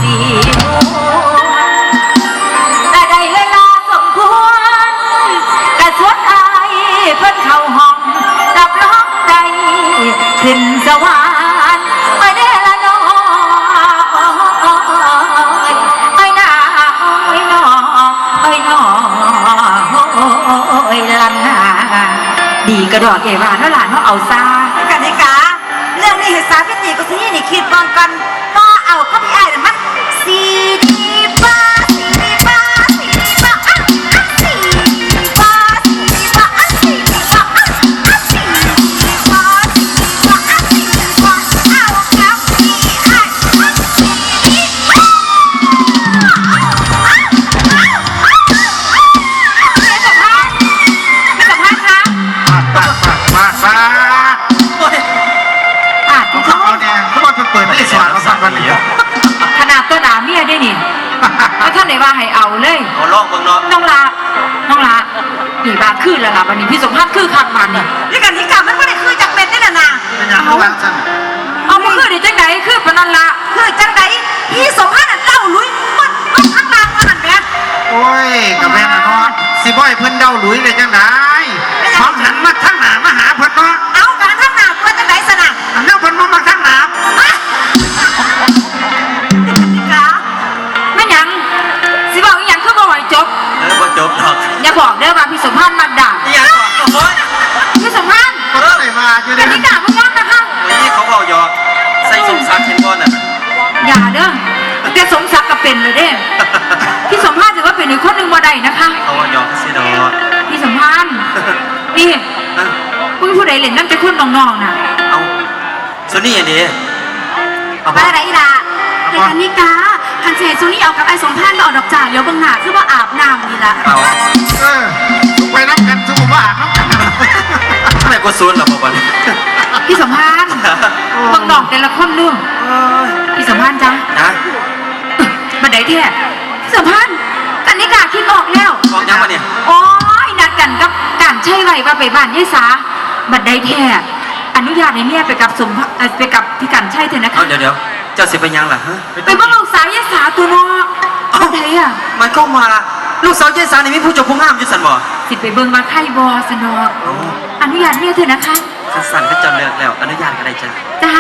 สีแต่ได้เวลาสมควรกระสวดอายเพิ่นเข้าห้องรับรองใจขึ้นสวรรค์มาเด้อละน้องไอ้หน้าไอ้หน้อไอ้หน้อไอ้ลันนาดีกระดอกเอวาเนาะหลานเนาะเอาซากันนิกาเรื่องนี้เหตุสาพิธีก็สินี่คิดบองกันก็เอาก็พี่ไอ้น่ะมันสีดีป้าสีดีป้าสีดีป้าสีดีป้าสีดีป้าสีดีป้าสีดีป้าสีดีป้าสีดีป้าเอาครับพี่ไอ้สีดีป้าไม่สัมภาษณ์คะเอาเนี่ยเขาบอกจะเปิดไม่ได้สอนเขาสั่งกันเหนียว ขนาดตัวหนาเมียได้นี่แล้วท่านไหนว่าให้เอาเลย เอาลองเบิ่งเนาะ น้องละปีบาขึ้นแล้วล่ะวันนี้พี่สมภาพคือคักมันนี่ นี่กันนิกามันไม่ได้คือจากเป็นนี่น่ะนะ เป็นอย่างระวังสั่น เอามาคือได้จังไหนคือปานนั้นละ คือจังไดพี่สมภาษณ์น่ะเต้าลุยมันข้างล่างมันแม่ โอ้ยกับแม่น่ะเนาะสิบ่อยเพิ่นเดาหลุยเลยจังไดพร้อมหันมาทั้งหน้ามาหาเพิ่นเนาะ เอาการข้างหน้าตัวจังไดสนะ อันนั้นเพิ่นมาทั้งหน้า นิกา ไม่หยังสิบอกอีหยังคือบ่ไหวจบ บ่จบดอก อย่าบอกเด้อว่าพี่สมภาพมักด่า อีหยังก่อนโอ้ย พี่สมภาพ ก็ได้มาอยู่ แต่ ได้ นี่ด่ามึงยักนะคะ นี่เขาเว้าหยอกใส่สมศักดิ์เห็นบ่น่ะ อย่าเด้อแต่สมศักดิ์ก็เป็นเลยเด้พี่สมภาพถือว่าเป็นอีกคนหนึ่งบ่ได้นะคะ เขาเว้าหยอกสิดอก พี่สมภาพนี่ผู้ใดเล่นน้ำจะคนน้องๆน่ะ เอาส่วนนี้อันนี้เอา ไป บ่ ไหนล่ะเด็กนิกาคันเสซูนี่เอากับไอ้สมภาษณ์มาออกดอกจ่าเดี๋ยวเบิ่งหน้าคือว่าอาบน้ำนี่ล่ะ เอา ไปนับกันสมบัตินับกัน ทำไมก็ศูนย์ล่ะบ่บัดนี้ พี่สมภาพบางดอกแต่ละคนเรื่องพี่สมภาพจ้ะ นะ บันไดแท้พี่สมภาพกันนิกาคิดออกแล้ว บอกยังบ่เนี่ย โอ้ยนัดกันกับการใช่ไว้ว่าไปบ้านยายสาบันไดแท้อนุญาตให้เมียไปกับไปกับพี่กันใช่เถอะนะคะ เอาเดี๋ยวเจ้าสิไปยังล่ะฮะ ไปบ้านลูกสาวยายสาตัวน้องบันไดอ่ะ มันก็มาลูกสาวเจสานี่มีผู้เจบผู้งามอยู่สันบ่ สิไปเบิ่งมาไข่บอสนอกอนุญาตเมียเถอะนะคะ สันก็จำแล้วอนุญาตก็ได้จ้ะ จ้า